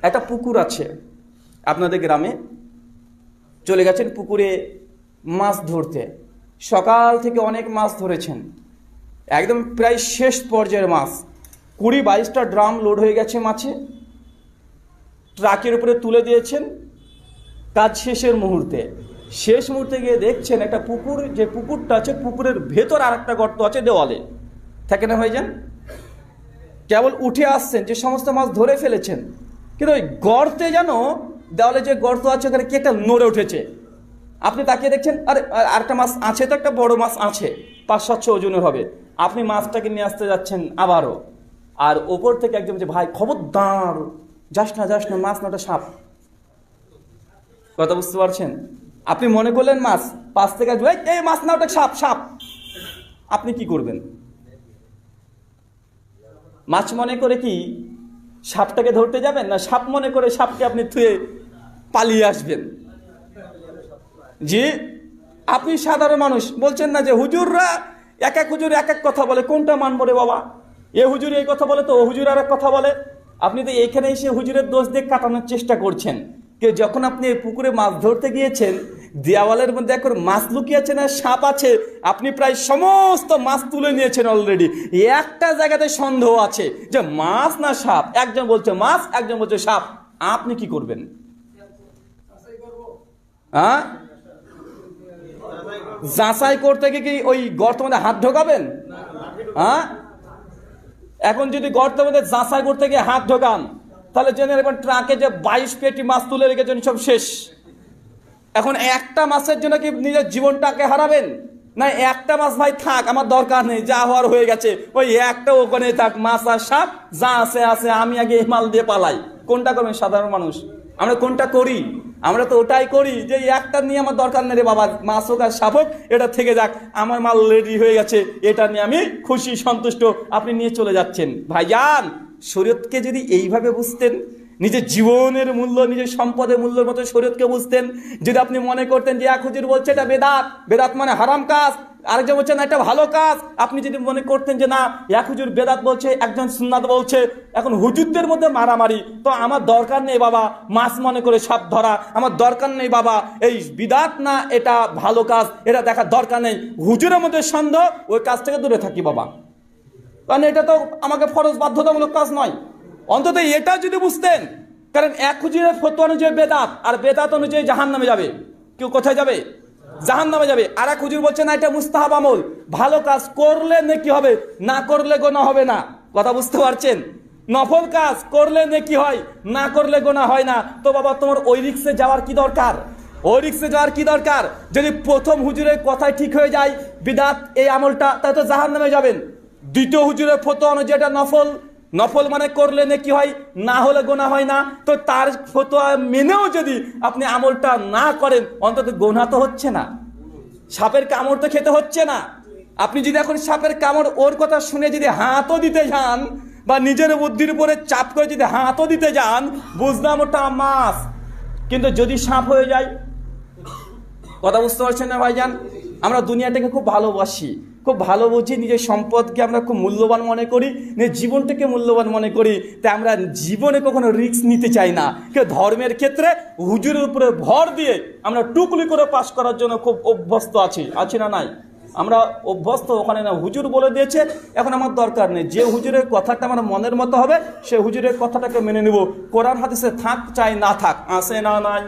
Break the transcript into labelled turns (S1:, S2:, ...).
S1: একটা পুকুর আছে আপনাদের গ্রামে, চলে গেছেন পুকুরে মাছ ধরতে। সকাল থেকে অনেক মাছ ধরেছেন, একদম প্রায় শেষ পর্যায়ের মাছ, 20-22টা ড্রাম লোড হয়ে গেছে মাছে, ট্রাকের উপরে তুলে দিয়েছেন। কাজ শেষের মুহূর্তে, শেষ মুহূর্তে গিয়ে দেখছেন একটা পুকুর, যে পুকুরটা আছে পুকুরের ভেতর আর একটা গর্ত আছে দেওয়ালে, থাকে না হয়ে যান, কেবল উঠে আসছেন যে সমস্ত মাছ ধরে ফেলেছেন, কিন্তু ওই গর্তে যেন দেওয়ালে যে গর্ত আছে ওখানে কি একটা নড়ে উঠেছে। আপনি তাকিয়ে দেখছেন, আরে আরেকটা মাছ আছে, তো একটা বড় মাছ আছে 500-700 ওজনের হবে। আপনি মাছটাকে নিয়ে আসতে যাচ্ছেন আবারও, আর ওপর থেকে একদম যে ভাই খবরদার যাস না মাছ না, ওটা সাপ। কথা বুঝতে পারছেন? আপনি মনে করলেন মাছ, পাশ থেকে এই মাছ না, ওটা সাপ সাপ। আপনি কি করবেন? মাছ মনে করে কি সাপটাকে ধরতে যাবেন, না সাপ মনে করে সাপকে আপনি থুয়ে পালিয়ে আসবেন? জি, আপনি সাধারণ মানুষ, বলছেন না যে হুজুররা এক এক হুজুর এক এক কথা বলে, কোনটা মানবো রে বাবা? এ হুজুর এই কথা বলে তো ও হুজুর আর এক কথা বলে। আপনি তো এইখানে এসে হুজুরের দোষ দিয়ে কাটানোর চেষ্টা করছেন। যখন আপনি পুকুরে মাছ ধরতে গিয়েছেন, দেওয়ালের মধ্যে এখন মাছ লুকিয়ে আছে না সাপ আছে, আপনি প্রায় সমস্ত মাছ তুলে নিয়েছেন অলরেডি। একটা জায়গাতে সন্দেহ আছে যে মাছ না সাপ, একজন বলছে মাছ, একজন বলছে সাপ। আপনি কি করবেন? হ্যাঁ, যাচাই করতে গিয়ে কি ওই গর্তের মধ্যে হাত ঢোকাবেন? হ্যাঁ, এখন যদি গর্তের মধ্যে যাচাই করতে গিয়ে হাত ঢোকান, তাহলে জেনে নেবেন ট্রাকে যে 22 পেটি মাছ তুলে রেখেছেন সব শেষ। এখন একটা মাছের জন্য কি নিজের জীবনটাকে হারাবেন? না, একটা মাছ ভাই থাক, আমার দরকার নেই, যা হওয়ার হয়ে গেছে, ওই একটা ওখানে থাক, মাছ আর সাপ যা আছে আমি আগে মাল দিয়ে পালাই। কোনটা করবেন সাধারণ মানুষ? আমরা কোনটা করি? আমরা তো ওটাই করি যে একটা নিয়ে আমার দরকার নেই রে বাবা, মাছ হোক আর সাপ হোক, এটা থেকে যাক, আমার মাল রেডি হয়ে গেছে, এটা নিয়ে আমি খুশি সন্তুষ্ট। আপনি নিয়ে চলে যাচ্ছেন। ভাইজান, শরীয়তকে যদি এইভাবে বুঝতেন, নিজের জীবনের মূল্য, নিজের সম্পদের মূল্যের মতো শরীয়তকে বুঝতেন, যদি আপনি মনে করতেন যে এক হুজুর বলছে এটা বেদাত, বেদাত মানে হারাম কাজ, আরেকজন বলছে না এটা ভালো কাজ, আপনি যদি মনে করতেন যে না এক হুজুর বেদাত বলছে, একজন সুন্নাত বলছে, এখন হুজুরদের মধ্যে মারামারি, তো আমার দরকার নেই বাবা মাছ মনে করে সাপ ধরা, আমার দরকার নেই বাবা এই বিদাত না এটা ভালো কাজ, এটা দেখার দরকার নেই, হুজুরের মধ্যে সন্দেহ, ওই কাজ থেকে দূরে থাকি বাবা, কারণ এটা তো আমাকে ফরজ বাধ্যতামূলক কাজ নয়। অন্তত এটা যদি বুঝতেন, কারণ এক হুজুরের ফতোয়া অনুযায়ী বেদাত, আর বেদাত অনুযায়ী জাহান্নামে যাবে। কেউ কোথায় যাবে? জাহান্নামে যাবে। আর এক হুজুর বলছে না এটা মুস্তাহাব আমল, ভালো কাজ করলে নেকি হবে, না করলে গোনা হবে না। কথা বুঝতে পারছেন? নফল কাজ করলে নেকি হয়, না করলে গোনা হয় না। তো বাবা তোমার ওই রিক্সে যাওয়ার কি দরকার? ওই রিক্সে যাওয়ার কি দরকার? যদি প্রথম হুজুরের কথাই ঠিক হয়ে যায় বিদাত এই আমলটা, তাহলে তো জাহান্নামে যাবেন। দ্বিতীয় হুজুরের ফতোয়া অনুযায়ী এটা নফল, নফল মানে করলে নেকি হয়, না হলে গোনা হয় না। তো তার ফতোয়া মেনেও যদি আপনি আমলটা না করেন, অন্তত গোনা তো হচ্ছে না, সাপের কামড় তো খেতে হচ্ছে না। আপনি যদি এখন সাপের কামড় ওর কথা শুনে যদি হাতও দিতে যান, বা নিজের বুদ্ধির উপরে চাপ করে যদি হাতও দিতে যান, বুঝলাম ওটা মাছ, কিন্তু যদি সাপ হয়ে যায়, কথা বুঝতে পারছেন না ভাইজান? আমরা দুনিয়াটাকে খুব ভালোবাসি, খুব ভালো বুঝি, নিজের সম্পদকে আমরা খুব মূল্যবান মনে করি, নিজের জীবনটাকে মূল্যবান মনে করি, তাই আমরা জীবনে কখনো রিস্ক নিতে চাই না। কেউ ধর্মের ক্ষেত্রে হুজুরের উপরে ভর দিয়ে আমরা টুকলি করে পাস করার জন্য খুব অভ্যস্ত আছি না নাই? আমরা অভ্যস্ত, ওখানে না হুজুর বলে দিয়েছে, এখন আমার দরকার নেই, যে হুজুরের কথাটা আমার মনের মতো হবে সে হুজুরের কথাটাকে মেনে নেব। কোরআন হাদিসে থাক চাই না থাক, আছে না নাই?